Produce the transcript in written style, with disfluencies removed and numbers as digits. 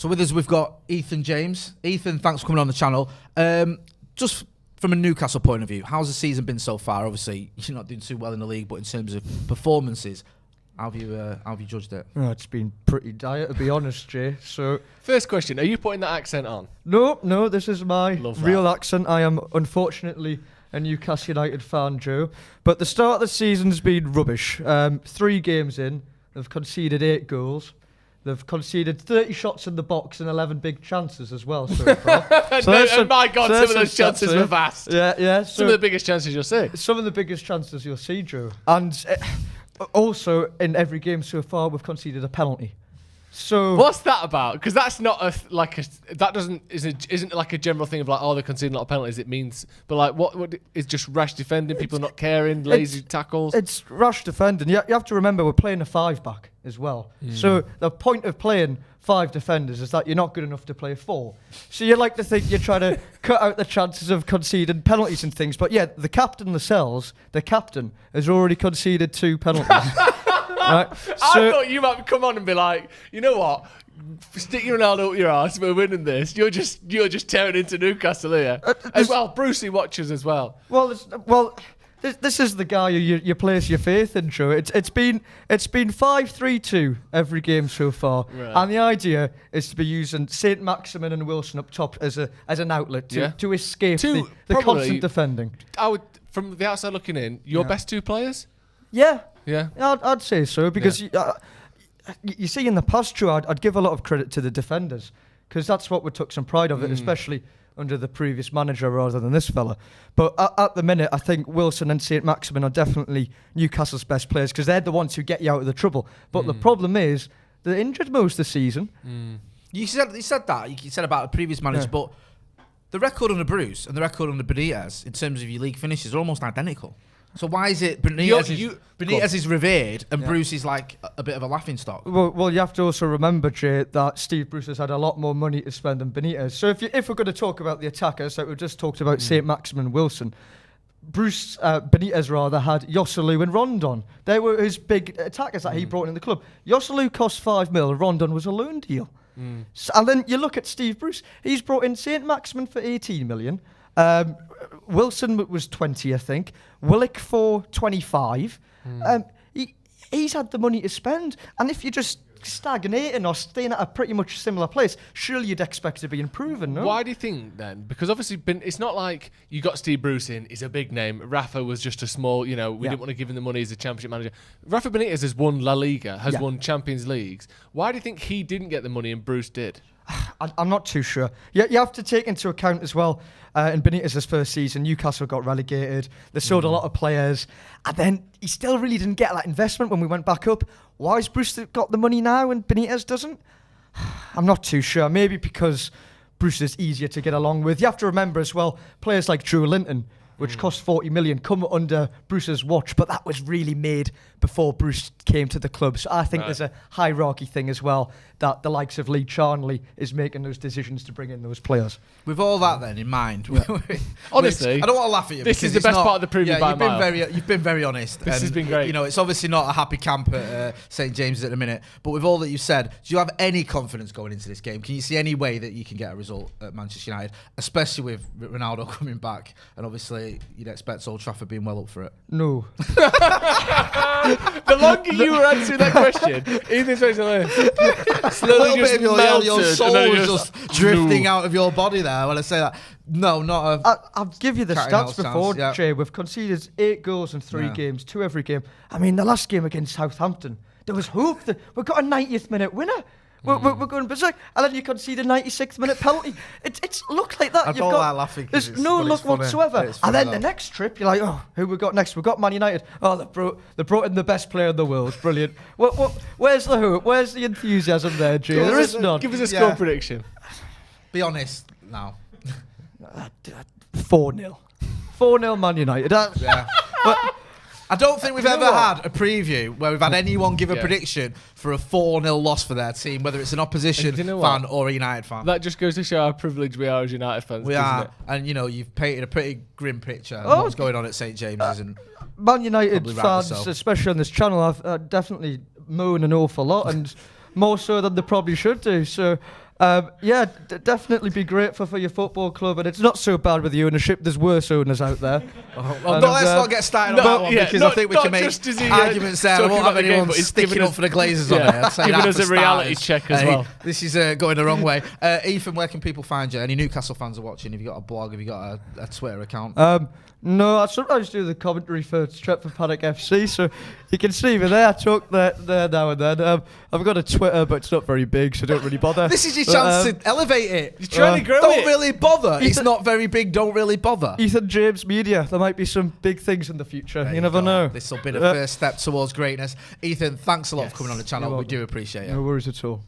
So with us, we've got Ethan James. Ethan, thanks for coming on the channel. Just from a Newcastle point of view, how's the season been so far? Obviously, you're not doing too well in the league, but in terms of performances, how have you judged it? Oh, it's been pretty dire, to be honest, Jay. So, first question: are you putting that accent on? No, this is my real accent. I am unfortunately a Newcastle United fan, Joe. But the start of the season's been rubbish. 3 games in, they've conceded 8 goals. They've conceded 30 shots in the box and 11 big chances as well so far. My God, some of those chances were vast. Yeah. Some of the biggest chances you'll see. Some of the biggest chances you'll see, Joe. And also, in every game so far, we've conceded a penalty. So what's that about? Because that's not isn't like a general thing of like, oh, they're conceding a lot of penalties. It means, but like, what is just rash defending? People not caring, lazy tackles. It's rash defending. You have to remember we're playing a 5-back as well. So the point of playing 5 defenders is that you're not good enough to play 4. So you like to think you're trying to cut out the chances of conceding penalties and things. But yeah, the captain has already conceded 2 penalties. Right. I thought you might come on and be like, you know what? Stick your Ronaldo up your arse. We're winning this. You're just tearing into Newcastle here. As well, Brucey watches as well. This is the guy who you place your faith in, Joe. It's been 5-3-2 every game so far, right. And the idea is to be using St. Maximin and Wilson up top as an outlet to escape the constant defending. I would, from the outside looking in, your best 2 players. Yeah. Yeah, I'd say so because you see in the past, Joe, I'd give a lot of credit to the defenders because that's what we took some pride of it, especially under the previous manager rather than this fella. But at the minute, I think Wilson and St. Maximin are definitely Newcastle's best players because they're the ones who get you out of the trouble. But the problem is they're injured most of the season. You said that. You said about the previous managers, but the record under Bruce and the record under Benitez in terms of your league finishes are almost identical. So why is it Benitez is revered and Bruce is like a bit of a laughing stock? Well, you have to also remember, Jay, that Steve Bruce has had a lot more money to spend than Benitez. So if we're going to talk about the attackers, like we just talked about St. Maximin and Wilson, Benitez rather had Joselu and Rondon. They were his big attackers that he brought in the club. Joselu cost 5 mil, Rondon was a loan deal. So, and then you look at Steve Bruce, he's brought in St. Maximin for 18 million. Wilson was 20, I think. Willock for 25. He's had the money to spend. And if you're just stagnating or staying at a pretty much similar place, surely you'd expect to be improving, no? Why do you think then? Because obviously it's not like you got Steve Bruce in, he's a big name. Rafa was just a small, we didn't want to give him the money as a championship manager. Rafa Benitez has won La Liga, has won Champions Leagues. Why do you think he didn't get the money and Bruce did? I'm not too sure. You have to take into account as well, in Benitez's first season, Newcastle got relegated. They sold a lot of players. And then he still really didn't get that investment when we went back up. Why has Bruce got the money now and Benitez doesn't? I'm not too sure. Maybe because Bruce is easier to get along with. You have to remember as well, players like Drew Linton, which cost 40 million, come under Bruce's watch, but that was really made before Bruce came to the club. So I think there's a hierarchy thing as well, that the likes of Lee Charnley is making those decisions to bring in those players. With all that then in mind, honestly, I don't want to laugh at you. This is the best part of the preview by mile. You've been very honest. This has been great. It's obviously not a happy camp at St. James's at the minute, but with all that you've said, do you have any confidence going into this game? Can you see any way that you can get a result at Manchester United, especially with Ronaldo coming back? And obviously, you'd expect Old Trafford being well up for it. No. The longer you were answering that question, Ethan's face slowly just your soul was just drifting out of your body there when I say that. No, not a... I'll give you the stats before, Jay. We've conceded 8 goals in 3 games, 2 every game. I mean, the last game against Southampton, there was hope that we got a 90th minute winner. We're going berserk, and then you concede a 96th minute penalty. It's looked like that. I don't like laughing. There's no luck whatsoever. And then the next trip, you're like, oh, who we got next? We got Man United. Oh, they brought in the best player in the world. Brilliant. Where's the hope? Where's the enthusiasm there, Jay? There is none. Give us a score prediction. Be honest now. 4-0. 4-0 Man United. I don't think we've ever had a preview where we've had anyone give a prediction for a 4-0 loss for their team, whether it's an opposition fan or a United fan. That just goes to show how privileged we are as United fans. We are. And, you've painted a pretty grim picture of what's going on at St. James's. And Man United fans, especially on this channel, have definitely moan an awful lot, and more so than they probably should do. So Definitely be grateful for your football club, and it's not so bad with the ownership. There's worse owners out there. Well, let's not get started on that one because I think we can make arguments there. I won't have anyone sticking up for the Glazers on it. Giving us a reality check as well. This is going the wrong way. Ethan, where can people find you? Any Newcastle fans are watching? Have you got a blog? Have you got a Twitter account? No, I sometimes do the commentary for Stretford Paddock FC, so you can see me there. I talk there now and then. I've got a Twitter, but it's not very big, so don't really bother. This is your chance to elevate it. You're trying to grow don't it. Don't really bother. It's not very big. Don't really bother. Ethan James Media. There might be some big things in the future. You never know. This will be the first step towards greatness. Ethan, thanks a lot for coming on the channel. We do appreciate it. No worries at all.